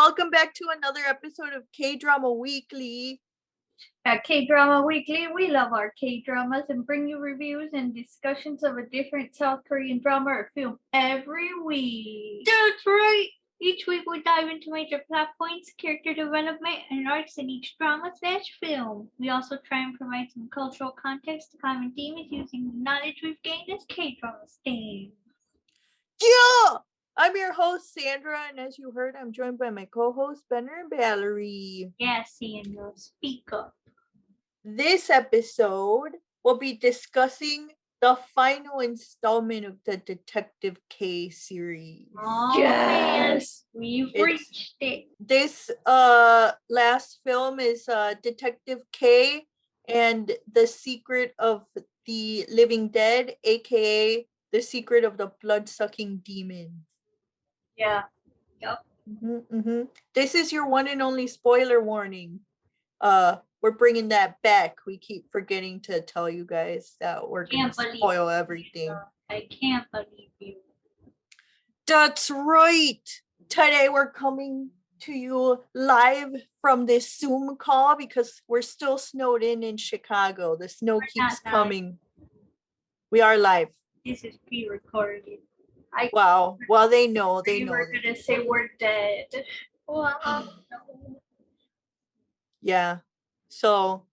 welcome back to another episode of Kdrama Weekly. At Kdrama Weekly, we love our K-dramas and bring you reviews and discussions of a different South Korean drama or film every week. That's right! Each week we dive into major plot points, character development, and arcs in each drama/film. We also try and provide some cultural context to common themes using the knowledge we've gained as K-drama stans. Yeah! I'm your host, Sandra, and as you heard, I'm joined by my co-hosts, Benner and Valerie. Yes, Sandra, speak up. This episode, we'll be discussing the final installment of the Detective K series. Oh, Yes! man, we've It's- reached it. This last film is Detective K and the Secret of the Living Dead, aka The Secret of the Bloodsucking Demon. Yeah. This is your one and only spoiler warning. We're bringing that back. We keep forgetting to tell you guys that we're gonna spoil everything. I can't believe you. That's right. Today we're coming to you live from this Zoom call because we're still snowed in Chicago. The snow We're keeps not live. coming. We are live. This is pre-recorded. Wow. Well, they know. They We know. were gonna say we're dead. Well, no. Yeah. So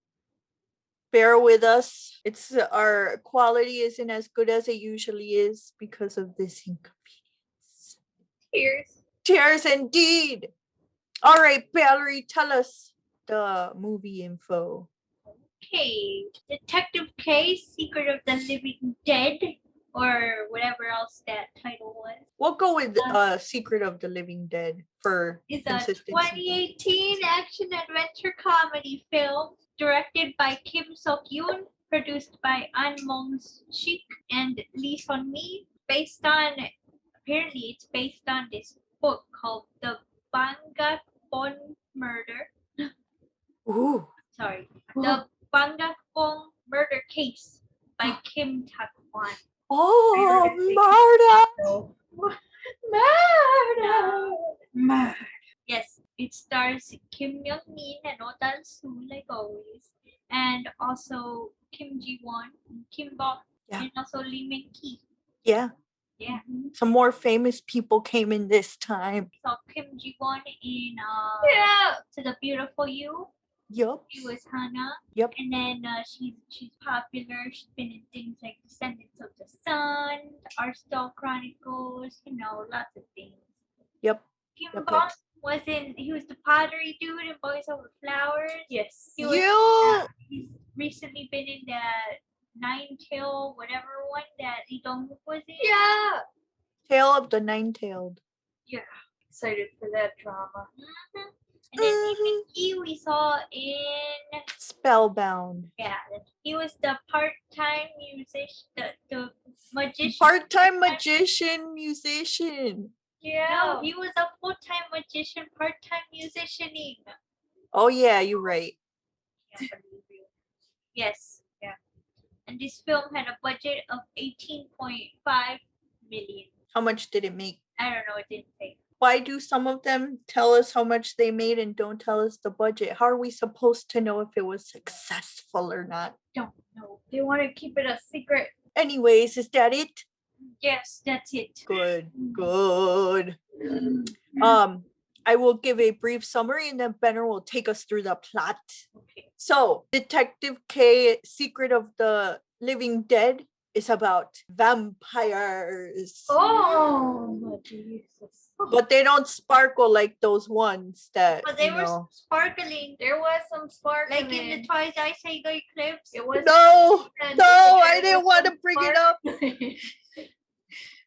bear with us. It's our quality isn't as good as it usually is because of this inconvenience. Cheers. Cheers indeed. All right, Valerie, tell us the movie info. Okay, Detective K, Secret of the Living Dead, or whatever else that title was. We'll go with Secret of the Living Dead for It's a consistency. 2018 action-adventure comedy film directed by Kim Sok-yoon, produced by An Mong-sik and Lee Sun-mi, apparently it's based on this book called The Bangakbon Murder. Ooh. Sorry, The Bangakbon Murder Case by Kim Tak-wan. Oh, murder! Murder! Yes, it stars Kim Myung-min and Oh Dal-soo like always, and also Kim Ji-won, Kim Bok, Yeah. and also Lee Min-ki. Yeah, Yeah, some more famous people came in this time. so Kim Ji-won in Yeah! To the Beautiful You. Yup. She was Hana. Yep. And then she's popular. She's been in things like Descendants of the Sun, Our Stall Chronicles, lots of things. Yep. Kim Yep, Bok he was the pottery dude in Boys Over Flowers. Yes. He was, You. he's recently been in that Nine-Tail whatever one that Lee Dong-wook was in. Yeah! Tale of the Nine-Tailed. Excited for that drama. Mhm. And then Lee Min-ki we saw in Spellbound. he was the part-time musician, the magician. Part-time magician, musician. Yeah. No, he was a full-time magician, part-time musicianing. Oh yeah, you're right. Can't believe you. Yes. Yeah. And this film had a budget of 18.5 million. How much did it make? I don't know, it didn't say. Why do some of them tell us how much they made and don't tell us the budget? How are we supposed to know if it was successful or not? Don't know. They want to keep it a secret. Anyways, is that it? Yes, that's it. Good. I will give a brief summary and then Benner will take us through the plot. Okay. So, Detective K, Secret of the Living Dead is about vampires. Oh, Jesus. But they don't sparkle like those ones that, But they you were know. sparkling. There was some spark Like in the Twilight Saga eclipse. It was No, and no, there I didn't was want to some bring it spark. up.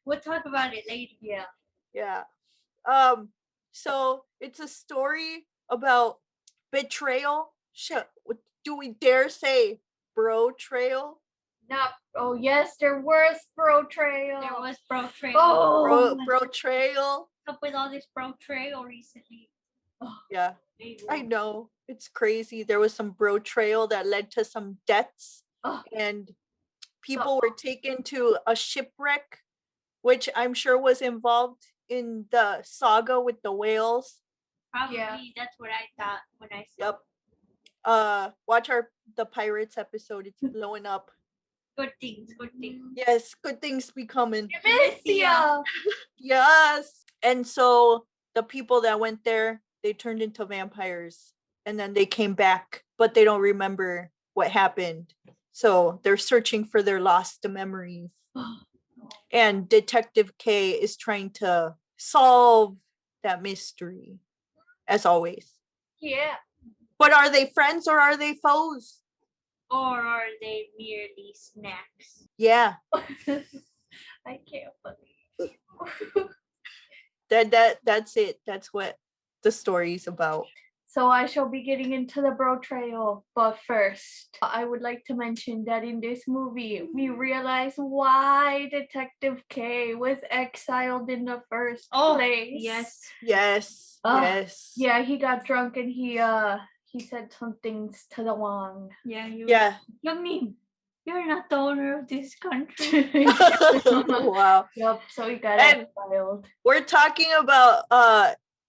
We'll talk about it later. Yeah. Yeah. So it's a story about betrayal. Do we dare say bro-trail? Not. Oh yes, there was betrayal. There was bro trail. Oh. Bro-trail. Up with all this bro trail recently. Yeah, I know. It's crazy. There was some bro-trail that led to some deaths. Oh. And people were taken to a shipwreck, which I'm sure was involved in the saga with the whales. Probably Yeah. that's what I thought when I said Yep. Watch the Pirates episode. It's blowing up. good things, good things. Yes, good things be coming. Misia. Yes. And so the people that went there, they turned into vampires. And then they came back, but they don't remember what happened. So they're searching for their lost memories. And Detective K is trying to solve that mystery, as always. Yeah. But are they friends or are they foes? Or are they merely snacks? Yeah. I can't believe. That's it. That's what the story's about. So I shall be getting into the bro trail, but first, I would like to mention that in this movie, we realize why Detective K was exiled in the first place. Yes. Yes. Yes. Yeah, he got drunk and he said some things to the Wang. Yeah, Yeah. You mean you're not the owner of this country? Wow. Yep, so he got And- exiled. We're talking about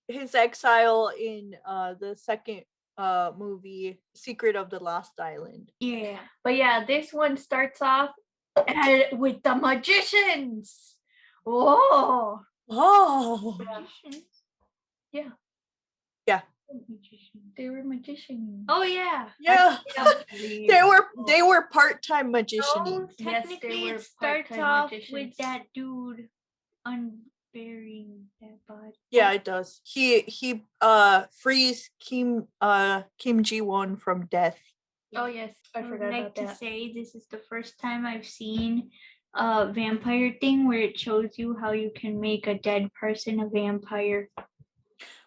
his exile in the second movie, Secret of the Lost Island. Yeah. But yeah, this one starts off with the magicians. Whoa. Oh. Yeah. Yeah. They were magicians. Oh yeah. Yeah. can't They were part-time magicians. So Yes, technically they were it starts part-time off magicians. with that dude unburying that body. Yeah, it does. He frees Kim Ji-won from death. Oh yes, I I would forgot like about to that. say this is the first time I've seen a vampire thing where it shows you how you can make a dead person a vampire.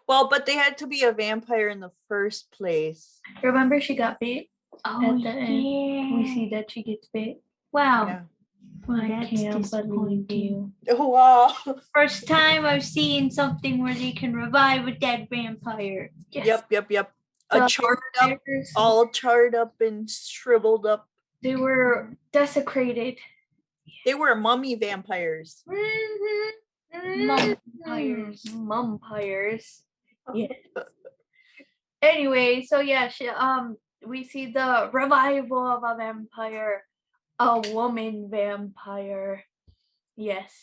Well, but they had to be a vampire in the first place. Remember she got bit? Oh At the end, yeah. we see that she gets bit. Wow. Yeah. Well, I that's can't believe disappointing. you. Oh, wow. First time I've seen something where they can revive a dead vampire. Yes. Yep. The All charred up and shriveled up. They were desecrated. They were mummy vampires. Mumpires. Mumpires. Yes. Anyway, so yeah, we see the revival of a vampire, a woman vampire. Yes.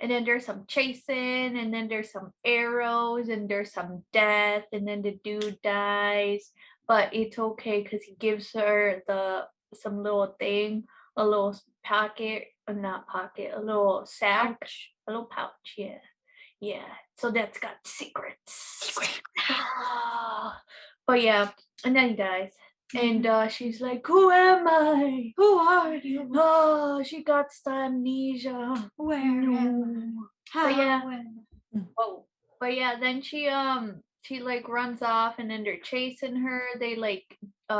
And then there's some chasing, and then there's some arrows, and there's some death, and then the dude dies. But it's okay because he gives her some little thing, a little pocket, or not pocket, a little sack, a little pouch, yeah. Yeah. So that's got secrets. But yeah, and then he dies. And she's like, "Who am I? Who are you? Oh, she got amnesia. Where am I? No. How yeah. am Oh, but yeah, then she like runs off, and then they're chasing her. They like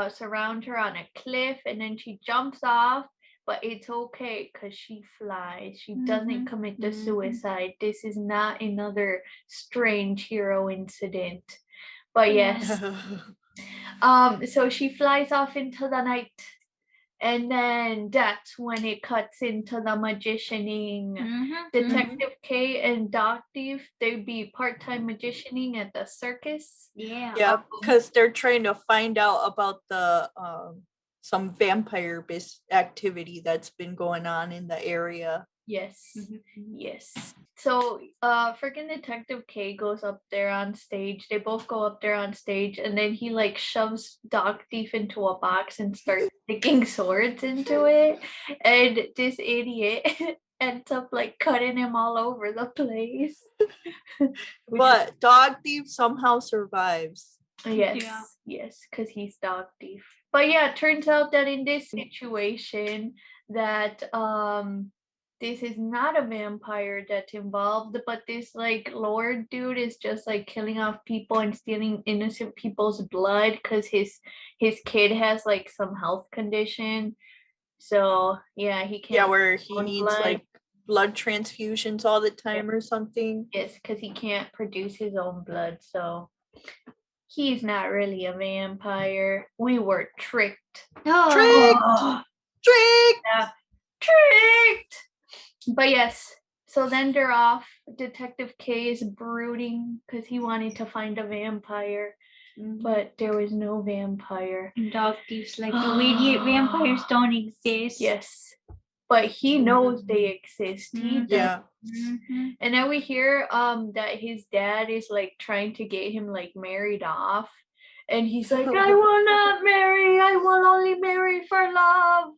surround her on a cliff, and then she jumps off. But it's okay because she flies. She doesn't commit the suicide. This is not another strange hero incident. But yes, so she flies off into the night, and then that's when it cuts into the magicianing. Detective K and Doc Thief, they'd be part-time magicianing at the circus. Yeah. Yeah, because they're trying to find out about the some vampire activity that's been going on in the area. Yes. Yes. So freaking Detective K goes up there on stage. They both go up there on stage, and then he like shoves Doc Thief into a box and starts sticking swords into it. And this idiot ends up like cutting him all over the place. But Dog Thief somehow survives. Yes, because he's Dog Thief. But yeah, it turns out that in this situation that this is not a vampire that's involved, but this like lord dude is just like killing off people and stealing innocent people's blood because his kid has like some health condition. So yeah, he can't. Yeah, where he own needs blood. like blood transfusions all the time or something. Yes, because he can't produce his own blood, so he's not really a vampire. We were tricked. Tricked! Oh, Tricked! tricked! But yes, So then they're off. Detective K is brooding because he wanted to find a vampire, but there was no vampire. And Dog Thief's like, the radiate vampires don't exist. Yes, but he knows they exist. He does. Yeah. And then we hear that his dad is like trying to get him like married off. And he's like, I will not marry. I will only marry for love.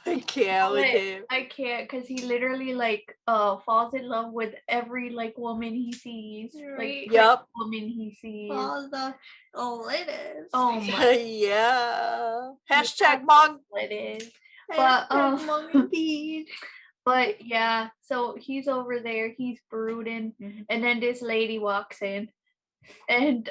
I can't with But him. I can't because he literally like falls in love with every like woman he sees. Right. Like Yep. woman he sees. All the ladies. Oh my Yeah. Hashtag Mong. it is. But But indeed. but yeah, so he's over there, he's brooding, and then this lady walks in, and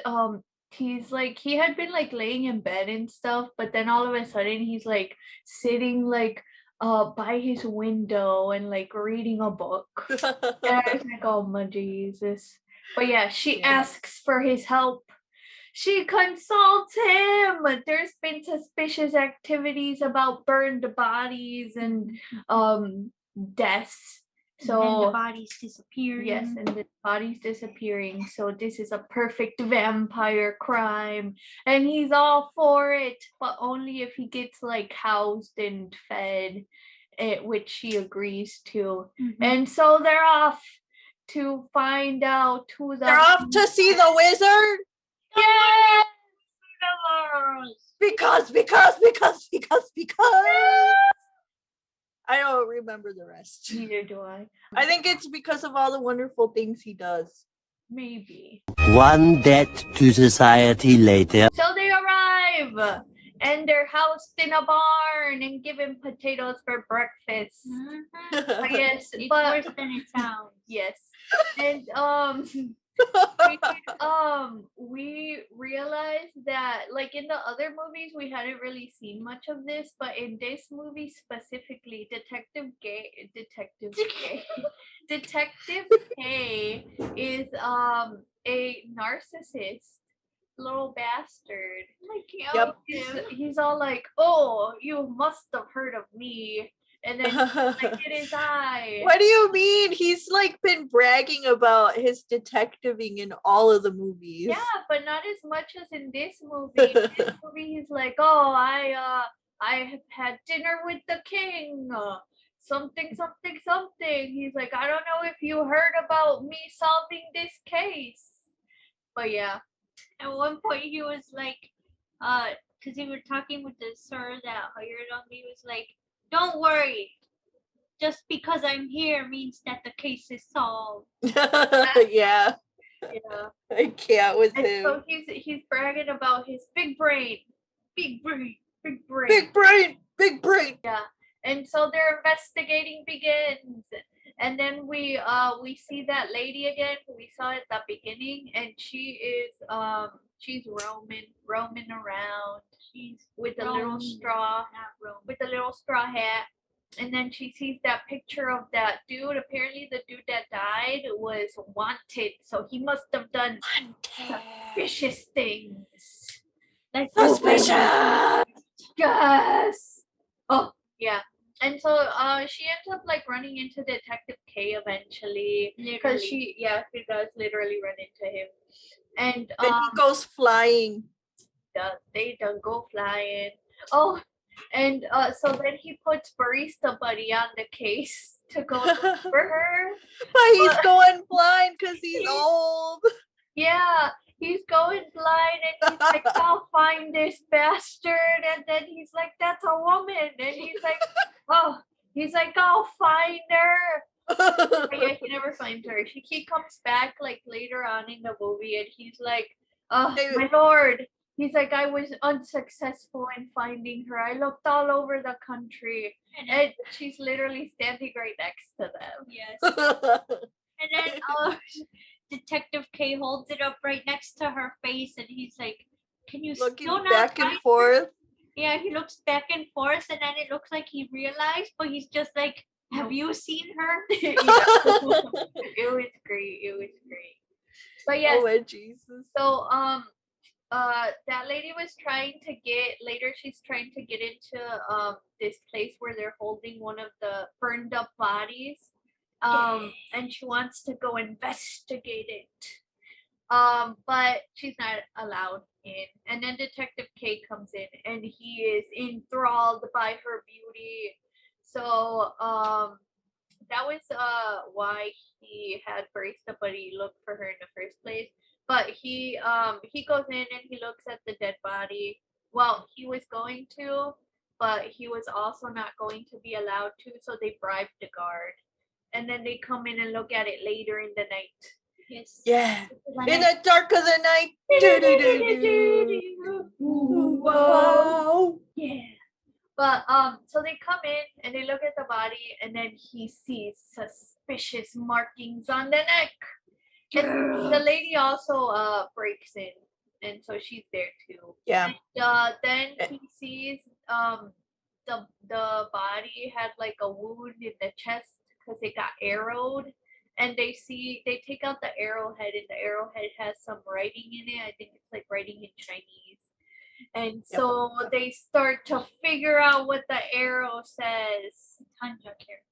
he's like, he had been like laying in bed and stuff, but then all of a sudden he's like sitting like by his window and like reading a book. And I was like, oh my Jesus. But yeah, she asks for his help. She consults him. There's been suspicious activities about burned bodies and deaths. So and the body's disappearing. yes, and the body's disappearing. So this is a perfect vampire crime, and he's all for it, but only if he gets like housed and fed, which she agrees to. And so they're off to find out who the They're off to see the wizard. Yes! Because. I don't remember the rest. Neither do I. I think it's because of all the wonderful things he does. Maybe. One debt to society later. So they arrive, and they're housed in a barn and given potatoes for breakfast. Yes, It's but worse than it sounds. yes, and we realized that like in the other movies we hadn't really seen much of this, but in this movie specifically, Detective K is a narcissist little bastard. Yep. He's all like, oh, you must have heard of me. And then like, it is I. What do you mean? He's like been bragging about his detectiving in all of the movies. Yeah, but not as much as in this movie. In this movie, he's like, oh, I have had dinner with the king. Something. He's like, I don't know if you heard about me solving this case. But yeah. At one point he was like, because he were talking with the sir that hired on me, was like, don't worry. Just because I'm here means that the case is solved. Yeah. Yeah. I can't with And him. so he's bragging about his big brain. Big brain. Big brain. Yeah. And so their investigating begins. And then we see that lady again who we saw at the beginning, and she is she's roaming around. She's with a little straw hat. And then she sees that picture of that dude. Apparently the dude that died was wanted, so he must have done suspicious things. Like suspicious. Yes. Oh yeah. And so she ends up like running into Detective K eventually, because she does literally run into him, and Then he goes flying. They don't go flying. Oh, and so then he puts Barista Buddy on the case to go look for her. But he's going blind because he's old. Yeah, he's going blind, and he's like, I'll find this bastard. And then he's like, that's a woman. And he's like, oh, I'll find her. But yeah, he never finds her. He comes back like later on in the movie, and he's like, oh, my lord. He's like, I was unsuccessful in finding her. I looked all over the country. And she's literally standing right next to them. Yes. And then Detective K holds it up right next to her face, and he's like, can you looking still not back and find forth? her? Yeah, he looks back and forth, and then it looks like he realized, but he's just like, have you seen her? It was great. But yes, oh my Jesus. So that lady was trying to get she's trying to get into this place where they're holding one of the burned up bodies. and she wants to go investigate it. But she's not allowed in. And then Detective K comes in, and he is enthralled by her beauty. So that was why he had first somebody look for her in the first place. But he goes in and he looks at the dead body. Well, he was going to, but he was also not going to be allowed to, so they bribed the guard. And then they come in and look at it later in the night. Yes. Yeah. When In I- the dark of the night. Wow. Yeah. But so they come in and they look at the body, and then he sees suspicious markings on the neck. And the lady also breaks in, and so she's there too. Yeah. Then he sees the body had like a wound in the chest because it got arrowed. And they take out the arrowhead, and the arrowhead has some writing in it. I think it's like writing in Chinese. And so they start to figure out what the arrow says. Hanja character.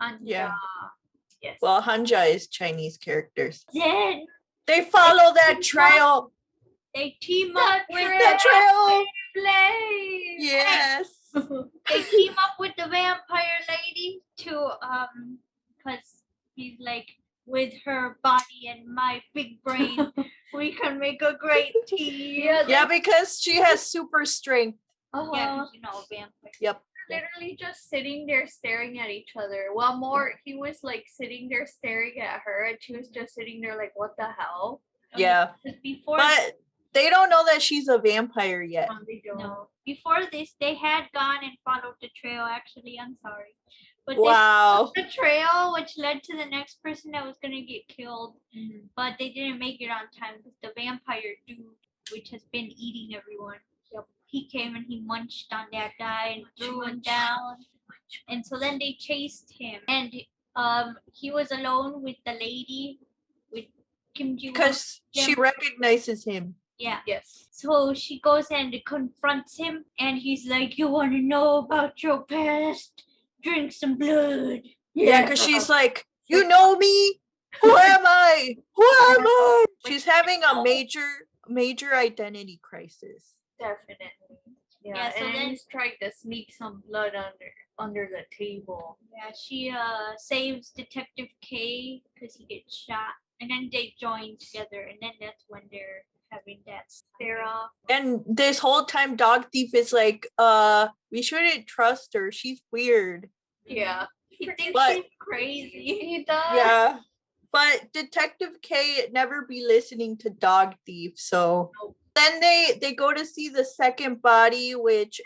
Hanja. Yeah. Yes. Well, Hanja is Chinese characters. Then They follow that trail. they team up with The trail. Blade. Yes. they team up with the vampire lady to because he's like, with her body and my big brain, we can make a great team. Yeah, because she has super strength. Yeah, 'cause you know, vampire. Yep. Literally just sitting there staring at each other. Well, more he was like sitting there staring at her, and she was just sitting there like, what the hell? Yeah. 'Cause before But they don't know that she's a vampire yet. They don't. no, before this, they had gone and followed the trail. Actually, I'm sorry, but Wow. they followed the trail, which led to the next person that was gonna get killed. Mhm. But they didn't make it on time because the vampire dude, which has been eating everyone, he came and he munched on that guy and threw him down. And so then they chased him, and he was alone with the lady, with Kim Ji Won. Because she recognizes him. Yeah. Yes. So she goes and confronts him, and he's like, "You want to know about your past? Drink some blood." Yeah, because she's like, you know me? Who am I? Who am I? She's having a major identity crisis. Definitely. Yeah. Yeah, so and then- he's trying to sneak some blood under the table. Yeah, she saves Detective K because he gets shot, and then they join together, and then that's when they're having that stare off. And this whole time Dog Thief is like, we shouldn't trust her. She's weird. Yeah. He thinks But- she's crazy. He does. Yeah. But Detective K never be listening to Dog Thief, so Nope. then they go to see the second body, which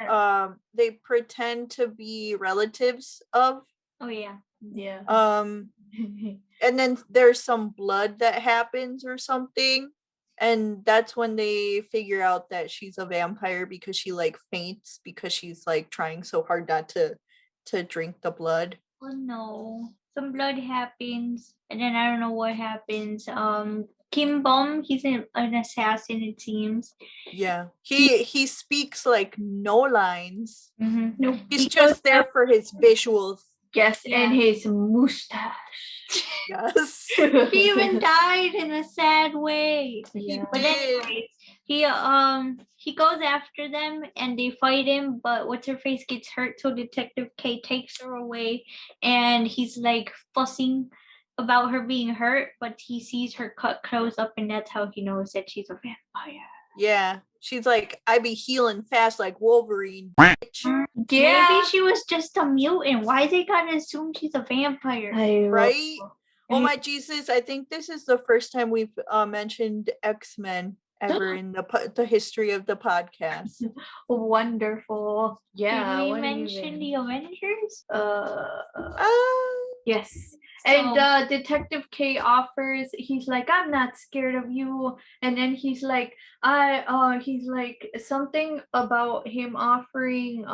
they pretend to be relatives of. Oh yeah. Yeah. And then there's some blood that happens or something, and that's when they figure out that she's a vampire because she like faints because she's like trying so hard not to drink the blood. Oh no. Some blood happens, and then I don't know what happens. Kim Bom, he's an assassin, it seems. Yeah, he speaks like no lines. Mm-hmm. Nope. He's just there for his visuals. Yes, and Yeah. his mustache. Yes. He even died in a sad way. Yeah. But did. anyways, he goes after them and they fight him, but what's her face gets hurt, so Detective K takes her away, and he's like fussing about her being hurt, but he sees her cut close up, and that's how he knows that she's a vampire. Yeah, she's like, I be healing fast like Wolverine, bitch. Yeah. Maybe she was just a mutant. Why they gotta assume she's a vampire? Right? Oh my Jesus! I think this is the first time we've mentioned X-Men ever in the history of the podcast. Wonderful. Yeah. Did we what do you mention mean? the Avengers? Yes. And So- Detective K offers, he's like, I'm not scared of you. And then he's like, he's like something about him offering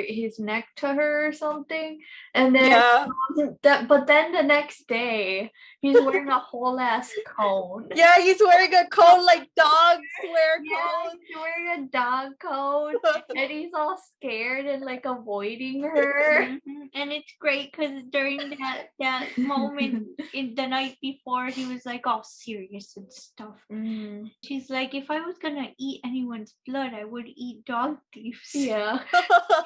his neck to her or something. And then Yeah, but then the next day he's wearing a whole ass cone. yeah, he's wearing a coat like dogs wear Yeah, coats. he's wearing a dog coat and he's all scared and like avoiding her. Mhm. And it's great because during that moment in the night before, he was like all serious and stuff. She's like, if I was gonna eat anyone's blood, I would eat dog thieves. Yeah.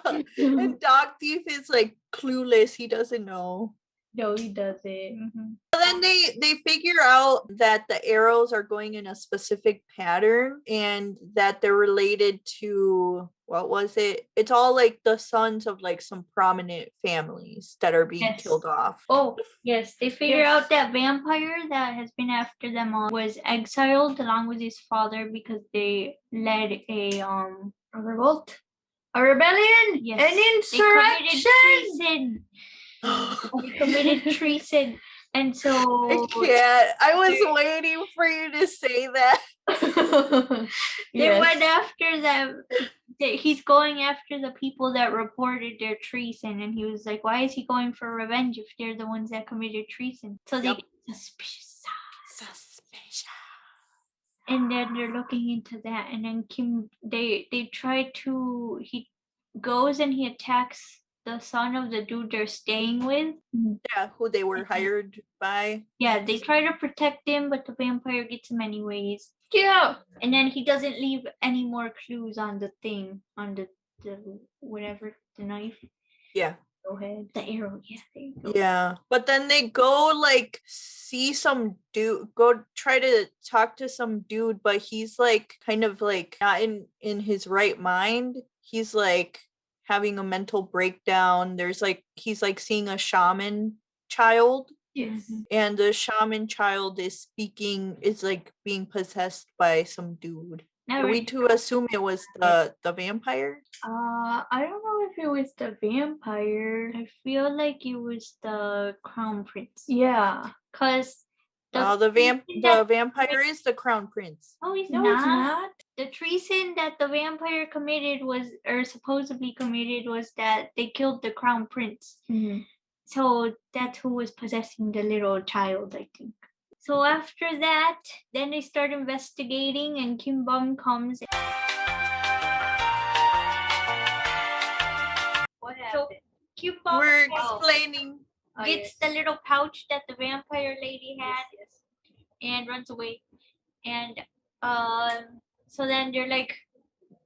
And Dog Thief is like clueless. He doesn't know. No, he doesn't. Then they figure out that the arrows are going in a specific pattern and that they're related to, what was it? It's all like the sons of like some prominent families that are being Yes. killed off. Oh, yes. They figure Yes. out that vampire that has been after them was exiled along with his father because they led a A revolt. A rebellion. Yes. An insurrection. They committed treason. And so I can't. I was waiting for you to say that. they went after them. He's going after the people that reported their treason, and he was like, why is he going for revenge if they're the ones that committed treason? So they Yep. get suspicious. And then they're looking into that, and then they try to, he goes and he attacks the son of the dude they're staying with. Yeah, who they were hired by. Yeah, they try to protect him, but the vampire gets him anyways. Yeah. And then he doesn't leave any more clues on the thing, on the whatever, the knife. Yeah. Go ahead. The arrow, yeah, there you go. Yeah. But then they go like see some dude, go try to talk to some dude, but he's like kind of like not in his right mind. He's like having a mental breakdown. There's like he's like seeing a shaman child. Yes. And the shaman child is like being possessed by some dude. Are we to assume it was the vampire? I don't know if it was the vampire. I feel like it was the crown prince. Yeah. Cause The vampire is the crown prince. No, he's No, not. it's not. The treason that the vampire committed was, or supposedly committed, was that they killed the crown prince. So that's who was possessing the little child, I think. So after that, then they start investigating, and Kim Bum comes. What happened? So Kim Bum We're explaining. gets the little pouch that the vampire lady had and runs away. And so then they're like,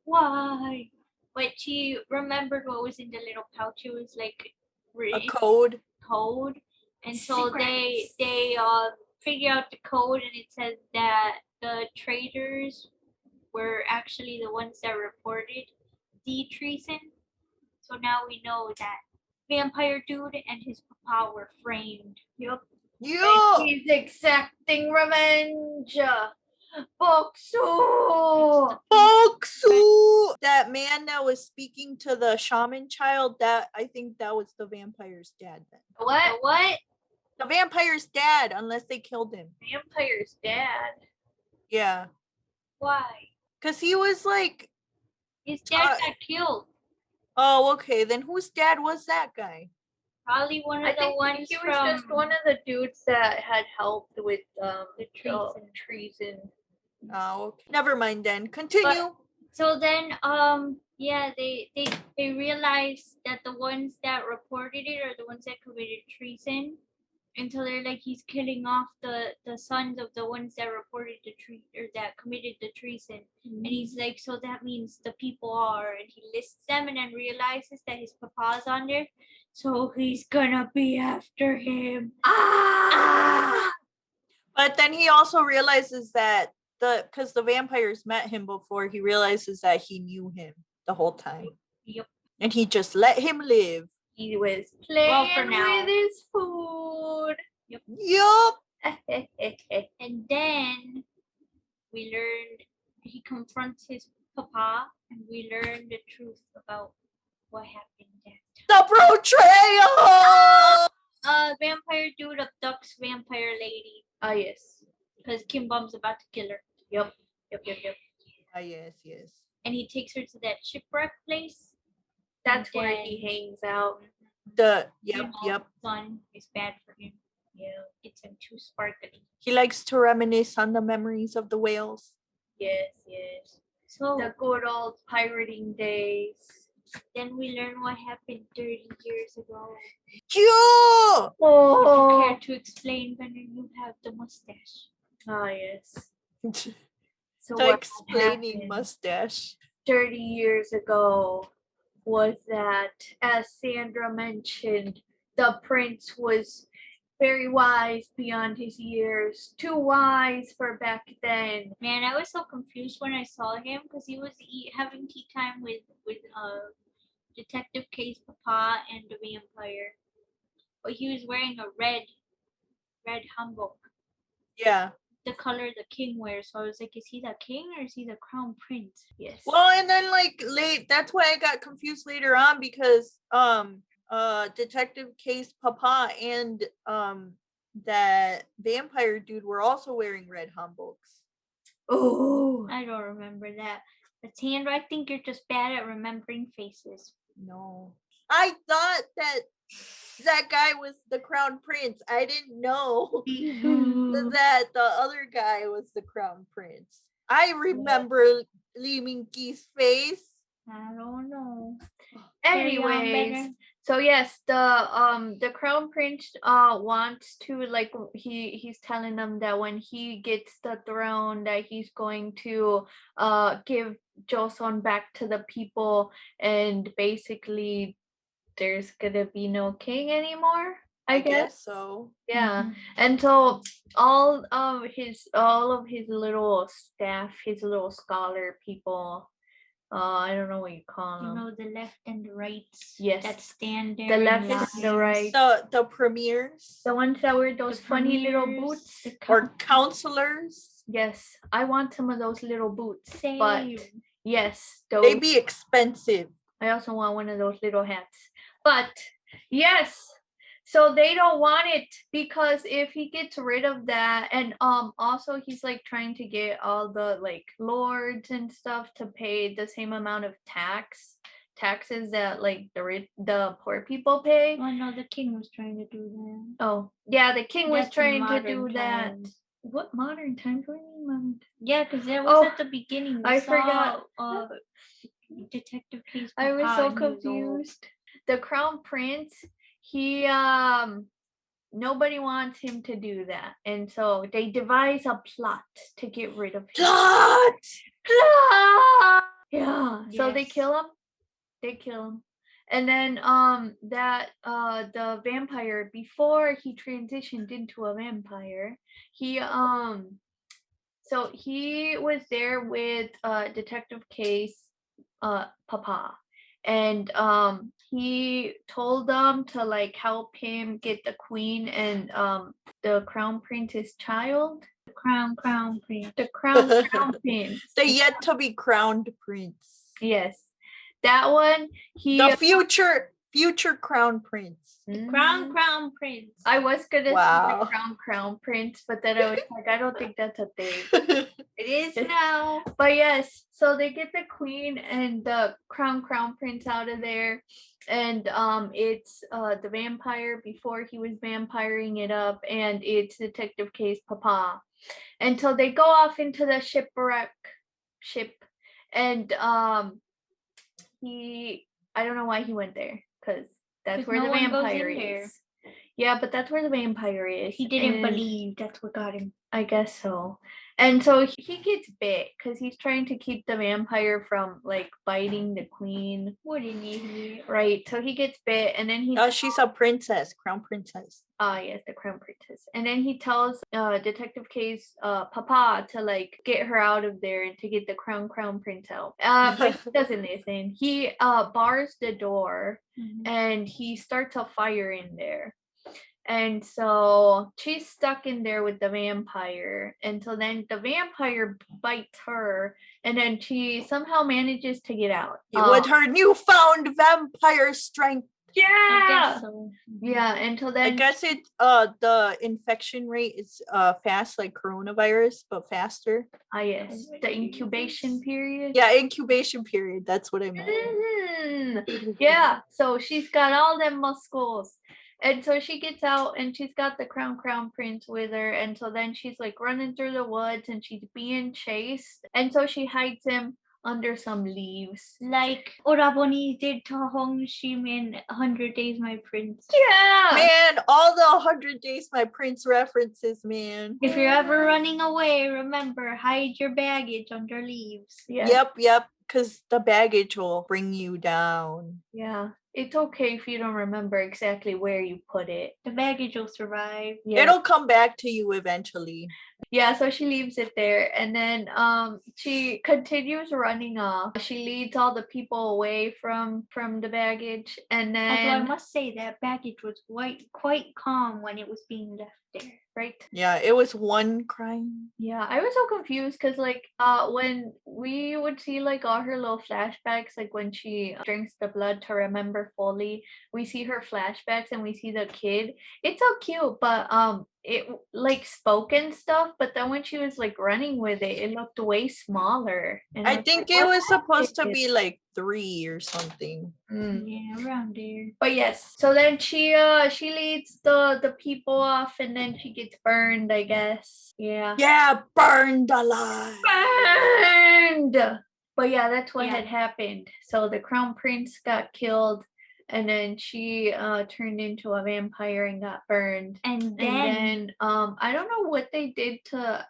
why? But she remembered what was in the little pouch. It was like A code. And so they figure out the code, and it says that the traitors were actually the ones that reported the treason. So now we know that vampire dude and his papa were framed. Yup. Yo! He's exacting revenge. Boksu. Boksu! That man that was speaking to the shaman child, I think that was the vampire's dad then. What? The vampire's dad, unless they killed him. Vampire's dad. Yeah. Why? Because he was like, His dad got killed. oh, okay. Then whose dad was that guy? Probably one I of the think ones he was from just one of the dudes that had helped with the treason. Oh, okay. Never mind then. Continue. So then, yeah, they realized that the ones that reported it are the ones that committed treason. And so they're like, he's killing off the sons of the ones that reported that committed the treason. And he's like, so that means the people are, and he lists them and then realizes that his papa's on there. So he's gonna be after him. But then he also realizes that because the vampires met him before, he realizes that he knew him the whole time. Yep. And he just let him live. He was playing for now. with his food. Yup. And then we learned he confronts his papa, and we learned the truth about what happened that time. The betrayal! Vampire dude abducts vampire lady Yes. because Kim Bum's about to kill her. Yep. Yes. And he takes her to that shipwreck place. That's And where then, he hangs out. Yep. Sun is bad for him. Yeah. It's him too sparkly. He likes to reminisce on the memories of the whales. Yes. So The good old pirating days. Then we learn what happened 30 years ago. Yo! Would you Oh, care to explain when you have the mustache? yes. So The what explaining happened mustache. 30 years ago was that, as Sandra mentioned, the prince was very wise beyond his years, too wise for back then. Man, I was so confused when I saw him because he was having tea time with Detective K's papa and the vampire, but he was wearing a red hanbok, Yeah. the color the king wears. So I was like, is he the king or is he the crown prince? Yes. Well, and then like that's why I got confused later on because Detective Case Papa and that vampire dude were also wearing red hanboks. Oh, I don't remember that. But Sandra, I think you're just bad at remembering faces. No. I thought that guy was the crown prince. I didn't know that the other guy was the crown prince. I remember Lee Min-ki's face. I don't know. anyways, so yes, the crown prince wants to, like, he's telling them that when he gets the throne that he's going to give Joseon back to the people, and basically there's gonna be no king anymore, I guess. So. Yeah. Mhm. And so all of his little staff, his little scholar people, I don't know what you call You them. know, the left and the rights Yes. that stand there. The in left and the lines. right. The premiers The ones that wear those The funny little premiers, boots. the or counselors, Yes, I want some of those little boots. Same. But yes, they those. be expensive. I also want one of those little hats. But yes, so they don't want it because if he gets rid of that, and also he's like trying to get all the like lords and stuff to pay the same amount of taxes that like the poor people pay. Oh no, the king was trying to do that. Oh yeah, the king was That's in trying to modern do that. times. What modern times? What do you mean modern times? Yeah, because that was Oh, at the beginning. I forgot. Detective Case. I was so Papa, and he was old. confused. The crown prince, he nobody wants him to do that, and so they devise a plot to get rid of him. Plot! Yeah. So they Yes. kill him. They kill him. And then the vampire, before he transitioned into a vampire, he so he was there with Detective Case Papa, and he told them to like help him get the queen and the crown prince's child. The crown prince. The crown prince. The yet to be crowned prince. Yes, that one. The future crown prince. Crown prince. I was gonna Wow. say the crown prince, but then I was like, I don't think that's a thing. It is now. But yes, so they get the queen and the crown prince out of there, and it's the vampire before he was vampiring it up, and it's Detective K's papa. Until they go off into the ship, and I don't know why he went there, because that's where no the one goes in vampire there. is. Yeah, but that's where the vampire is. He didn't and believe. That's what got him. I guess so. And so he gets bit because he's trying to keep the vampire from like biting the queen. What an idiot. Right. So he gets bit, and then She's a princess, crown princess. yes, the crown princess. And then he tells Detective K's papa to like get her out of there and to get the crown prince out. But he doesn't listen. He bars the door, and he starts a fire in there. And so she's stuck in there with the vampire. And so then the vampire bites her, and then she somehow manages to get out. With her newfound vampire strength. Yeah. I guess so. Yeah, until then. I guess it the infection rate is fast like coronavirus, but faster. Yes, the incubation period. Yeah, incubation period. That's what I meant. Yeah, so she's got all them muscles. And so she gets out, and she's got the crown prince with her. And so then she's like running through the woods, and she's being chased. And so she hides him under some leaves. Like Oraboni did to Hong Shim in 100 Days My Prince. Yeah. Man, all the 100 Days My Prince references, man. If you're ever running away, remember, hide your baggage under leaves. Yeah. Yep, because the baggage will bring you down. Yeah. It's okay if you don't remember exactly where you put it. The baggage will survive. Yeah. It'll come back to you eventually. Yeah, so she leaves it there, and then she continues running off. She leads all the people away from the baggage, and Although I then must say that baggage was quite calm when it was being left there. right. Yeah, it was one crying. Yeah, I was so confused because like when we would see like all her little flashbacks, like when she drinks the blood to remember fully, we see her flashbacks and we see the kid. It's so cute, but it like spoken stuff, but then when she was like running with it, it looked way smaller. And I was think like, it what was supposed to happened? be like 3 or something. Mm. Yeah, around there. But yes, so then she leads the people off, and then she gets burned, I guess. Yeah. Yeah, burned alive. Burned. But yeah, that's what Yeah. had happened. So the crown prince got killed, and then she turned into a vampire and got burned. And then, And then I don't know what they did to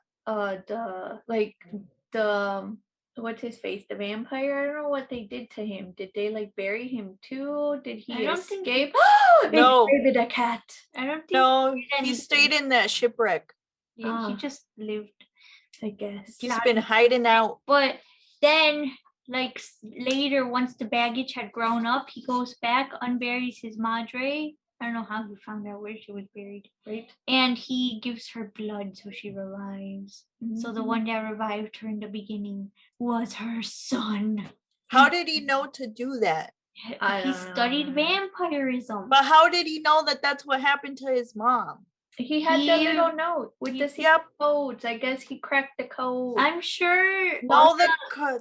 the what's his face, the vampire. I don't know what they did to him. Did they like bury him too? Did he I don't think- escape? No. David a cat. I don't think No, did he anything. stayed in that shipwreck. Yeah, he Ah. just lived. I guess. He's Not- been hiding out. But then, like later, once the baggage had grown up, he goes back, unburies his madre. I don't know how he found out where she was buried. Right. And he gives her blood so she revives. So the one that revived her in the beginning was her son. How did he know to do that? I He don't studied know. vampirism. But how did he know that that's what happened to his mom? He had the He- little note with the secret Yep. codes. I guess he cracked the code. I'm sure. No, Unless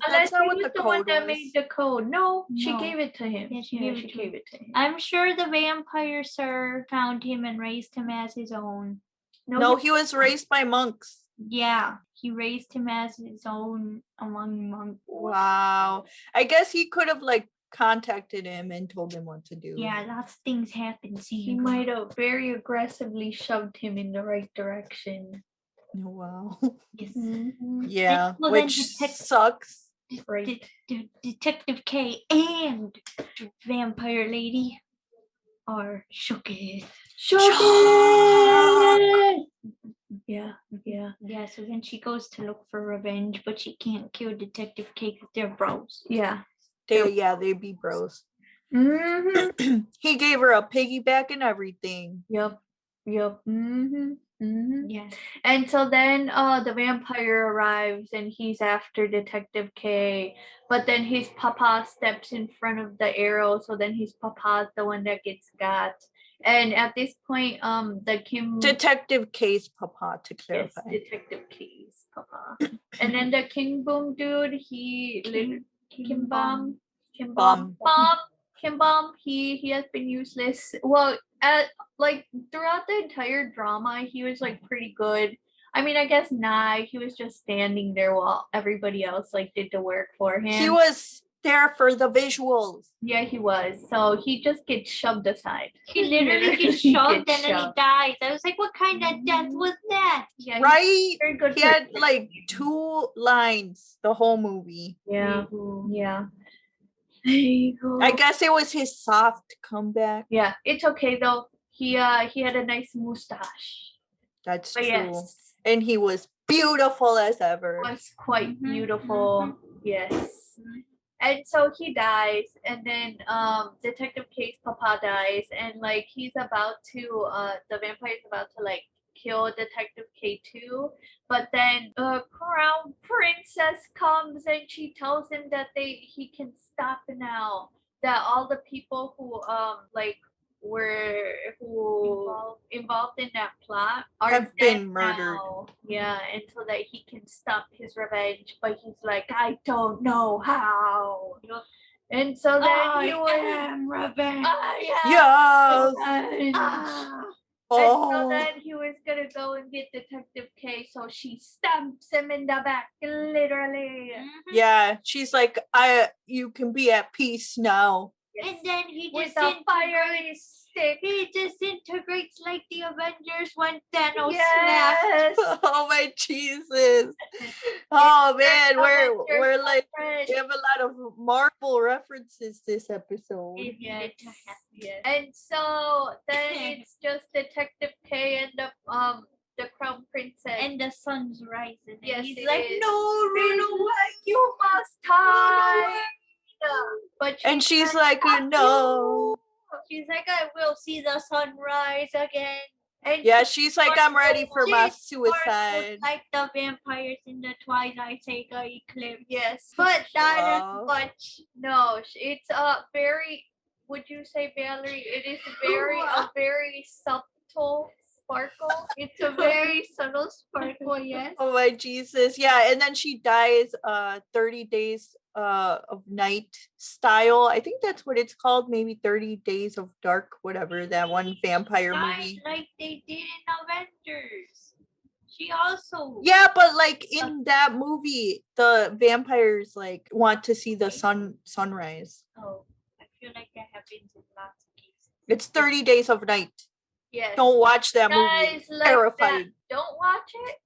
that's not he what was the the one code that was. made the code. No, she No. gave it to him. Yeah, she gave it she to gave it to him. I'm sure the vampire sir found him and raised him as his own. No, he was raised by monks. Yeah, he raised him as his own among monks. Wow. I guess he could have like contacted him and told him what to do. Yeah, lots of things happen. See, He might have very aggressively shoved him in the right direction. Wow. Yes. Yeah, Well, then which detect- sucks. Right. Detective K and the vampire lady are shooketh. Yeah, yeah. Yeah, so then she goes to look for revenge, but she can't kill Detective K because they're bros. Yeah. They be bros. Mm-hmm. He gave her a piggyback and everything. Yep. Mm-hmm. Mm-hmm. Yeah. And so then the vampire arrives and he's after Detective K, but then his papa steps in front of the arrow, so then his papa's the one that gets got. And at this point, the Kim Detective K's papa, to yes, clarify. Detective K's papa. And then the King Boom dude, he Kim Bomb. He has been useless. Well, like throughout the entire drama, he was like pretty good. I mean, I guess not. He was just standing there while everybody else like did the work for him. He was there for the visuals. Yeah, he was. So he just gets shoved aside. He literally gets shoved and then he dies. I was like, what kind of death was that? Yeah, he's Right? very good. He had like 2 lines the whole movie. Yeah. Yeah. There you go. I guess it was his soft comeback. Yeah, it's okay though. He had a nice mustache. That's But true. yes, And he was beautiful as ever. was quite Mhm, beautiful. Yes. And so he dies, and then Detective K's papa dies, and like he's about to the vampire's about to like kill Detective K too, but then Crown Princess comes and she tells him that he can stop now. That all the people who were involved in that plot are Have dead been murdered. now. Yeah, and so that he can stop his revenge, but he's like, I don't know how. And so then he was am revenge. I Yes. am revenge. Ah. And so Oh. then he was gonna go and get Detective K, so she stamps him in the back, literally. Yeah, she's like, you can be at peace now. And then he With just a fiery stick. He disintegrates like the Avengers when Thanos snapped. Yes. Oh my Jesus. Oh man, we're like, friend. we have a lot of Marvel references this episode. Yes. And so then it's just Detective K and the Crown Princess. And the sun's rising. Yes, And he's it like, is. no, run He's away. like, you must hide. But And she's said, like, no. She's like, I will see the sun rise again. And Yeah, she's like, I'm ready for my She's suicide. like the vampires in the Twilight Saga eclipse. yes, But not as Wow. much. no, it's very. Would you say, Valerie? It is a very subtle sparkle. It's a very subtle sparkle. Yes. Oh my Jesus. Yeah, and then she dies 30 days of night style. I think that's what it's called, maybe 30 days of dark, whatever, that one vampire movie. Like they did in Avengers. She also. Yeah, but like in that movie, the vampires like want to see the sunrise. Oh, I feel like that happens in lots of cases. It's 30 days of night. Yes. Don't watch that movie. Guys It's like that. terrifying. Don't watch it.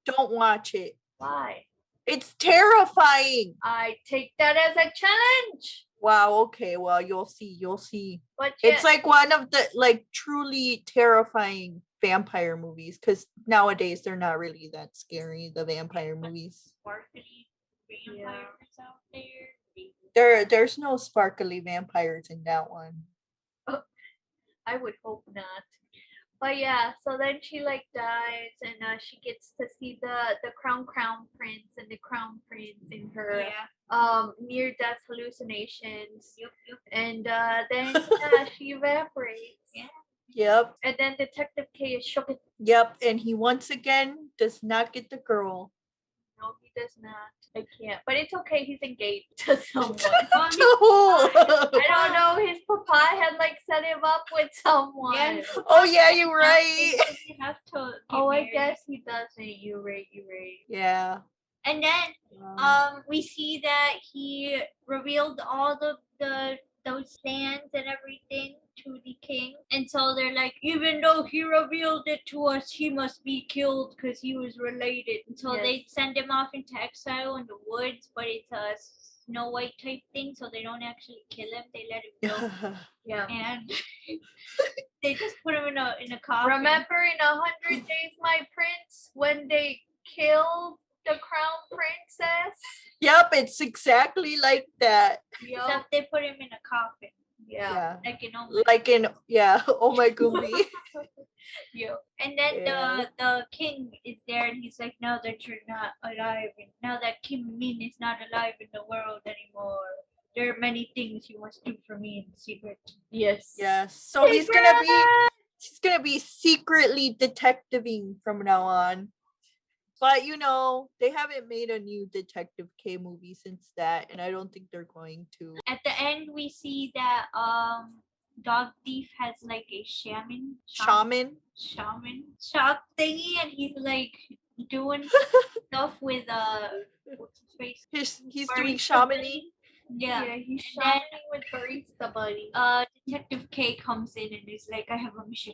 Don't watch it. Why? It's terrifying. I take that as a challenge. Wow, okay. Well, you'll see. But It's like one of the like truly terrifying vampire movies, because nowadays they're not really that scary, the vampire movies. Sparkly vampires out there. There's no sparkly vampires in that one. I would hope not. But yeah, so then she like dies, and she gets to see the crown prince and the crown prince in her near death hallucinations. And then she evaporates. Yep. And then Detective K is shook. Yep. And he once again does not get the girl. No, he does not. I can't. But it's okay. He's engaged to someone. I don't know. His papa had like set him up with someone. Yeah. Oh yeah, you're right. You have to. I guess he doesn't. You're right. Yeah. And then we see that he revealed all those stands and everything to the king, and so they're like, even though he revealed it to us, he must be killed because he was related. And so they send him off into exile in the woods, but it's a Snow White type thing, so they don't actually kill him, they let him go. Yeah. And they just put him in a coffin. Remember in 100 Days, My Prince, when they killed the crown princess? Yep, it's exactly like that. Except they put him in a coffin. Yeah. Like in Oh my Gumbi. And then the king is there, and he's like, now that you're not alive, and now that Kim Min is not alive in the world anymore, there are many things you must do for me in secret. Yes. So he's gonna be secretly detectiving from now on. But they haven't made a new Detective K movie since that, and I don't think they're going to. At the end, we see that Dog Thief has like a shaman shock thingy, and he's like doing stuff with what's his face? He's doing shamany. Yeah, he's shamaning with Barista Buddy. Detective K comes in and is like, I have a mission.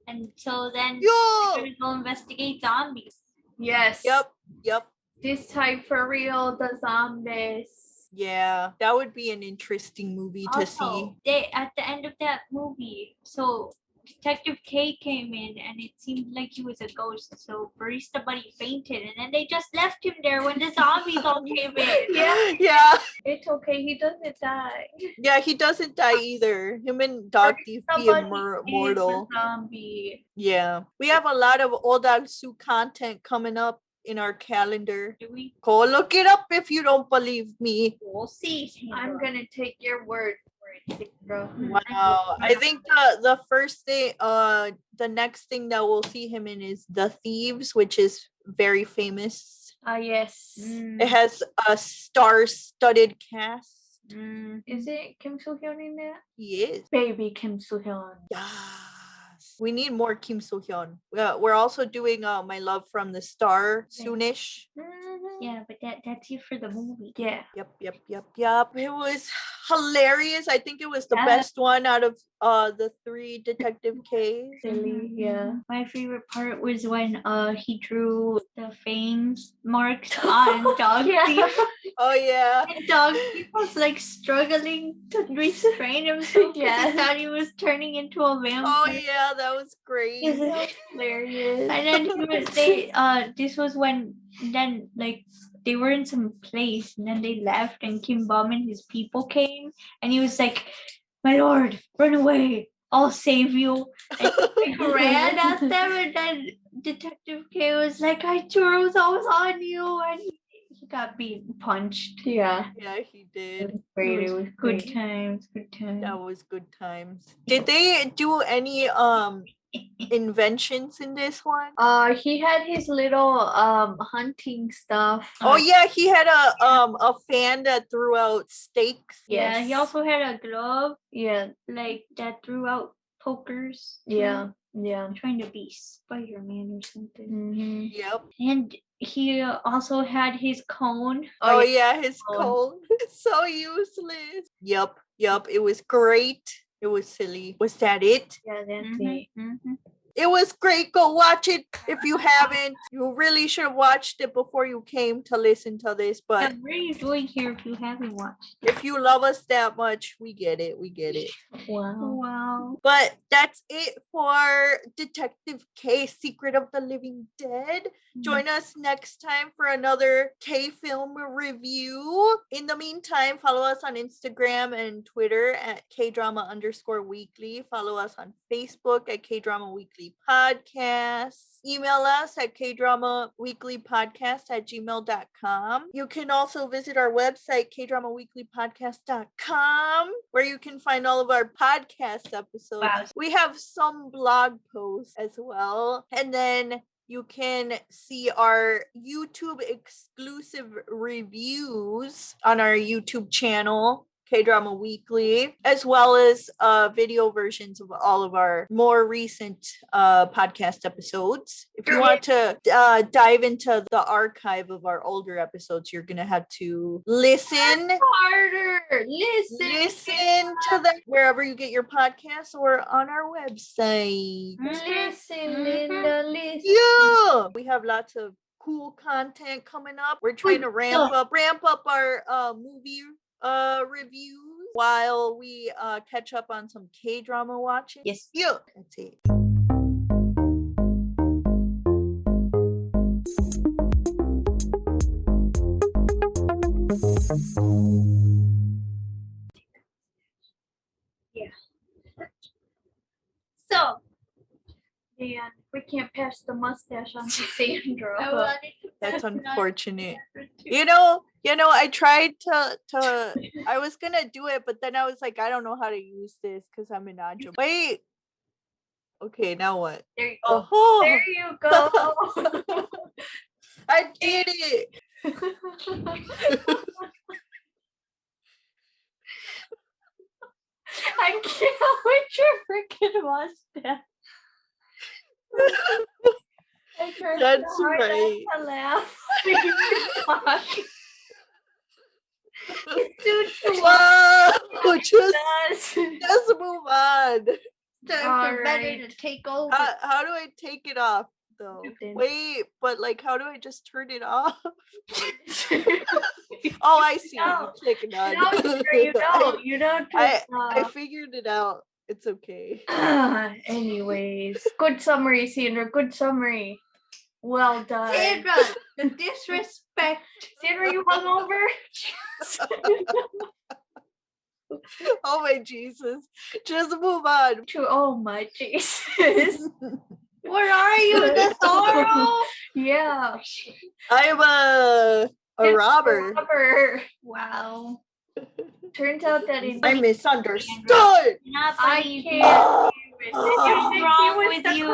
And so then Yo! we're gonna go investigate zombies. Yes. Yep. This time for real, the zombies. Yeah, that would be an interesting movie to see. They at the end of that movie, so Detective K came in, and it seemed like he was a ghost. So Barista Buddy fainted, and then they just left him there when the zombies all came in. Yeah. It's okay. He doesn't die. Yeah, he doesn't die either. Him and Dog Thief be immortal. Zombie. Yeah, we have a lot of Odasu content coming up in our calendar. Do we? Go look it up if you don't believe me. We'll see. I'm gonna take your word for it, bro. Wow. I think the first thing, the next thing that we'll see him in is The Thieves, which is very famous. Yes. It has a star-studded cast. Is it Kim Soo Hyun in there? He is. Baby Kim Soo Hyun. Yes. We need more Kim So Hyun. We're also doing My Love from the Star soonish. Yeah, but that's it for the movie. Yeah. Yep. It was hilarious. I think it was the Yeah. best one out of the 3 Detective Ks. Silly. Yeah. My favorite part was when he drew the fangs marks on Dog Yeah. Thief. Oh yeah. And Dog Thief was like struggling to restrain himself because Yes. he thought he was turning into a vampire. Oh yeah, that was great. Hilarious. And then this was when then like they were in some place and then they left and Kim Bum and his people came and he was like, "My lord, run away. I'll save you." And he ran at them and then Detective K was like, "I threw those on you," and he got beaten, punched. Yeah. Yeah, he It did. was great. It was Good great. times, good times. That was good times. Did they do any inventions in this one? He had his little hunting stuff. Oh yeah, he had a fan that threw out steaks. Yeah, he Yes. also had a glove Yeah. like that threw out pokers. Yeah. Yeah. Trying to be Spider-Man or something. Mm-hmm. Yep. And he also had his cone. Oh yeah. yeah, his cone. cone. So useless. Yep. It was great. It was silly. Was that it? Yeah, that's Mhm, it. mhm. It was great. Go watch it if you haven't. You really should have watched it before you came to listen to this. Yeah, But what are you doing here if you haven't watched? if you love us that much, we get it. Wow. Wow. But that's it for Detective K, Secret of the Living Dead. Join us next time for another K film review. In the meantime, follow us on Instagram and Twitter at kdrama_weekly. Follow us on Facebook at Kdrama Weekly Podcast. Email us at kdramaweeklypodcast@gmail.com. You can also visit our website, kdramaweeklypodcast.com, where you can find all of our podcast episodes. Wow. We have some blog posts as well. And then you can see our YouTube exclusive reviews on our YouTube channel, K-Drama Weekly, as well as video versions of all of our more recent podcast episodes. If you want to dive into the archive of our older episodes, you're going to have to listen Harder. Listen. to them wherever you get your podcasts or on our website. Listen, Linda, listen. Yeah, we have lots of cool content coming up. We're trying to ramp up our movie reviews while we catch up on some K-drama watching. Yes. Yeah, that's it. So, And we can't pass the mustache on to Sandra. I wanted to That's pass it on to unfortunate. Sandra too. You know, I tried to I was gonna do it, but then I was like, I don't know how to use this because I'm in Ajum. Wait. Okay, now what? There you go. Oh, There you go. I did it. I can't with your freaking mustache. I tried That's so hard not right. to laugh. It's too Whoa, just much. move on. Time for Alright. better to take over. How do I take it off though? Nothing. Wait, but like, how do I just turn it off? Oh, I see. No. You click none. No, you don't. You don't. I figured it out. It's okay. Anyways, good summary, Sandra. Good summary. Well done. Sandra, the disrespect. Sandra, you hungover? Oh my Jesus. Just move on. Oh my Jesus. Where are you, the sorrow? Yeah. I'm a robber. Robber. Wow. Turns out that in I misunderstood. Not I funny. can't. What's wrong with you?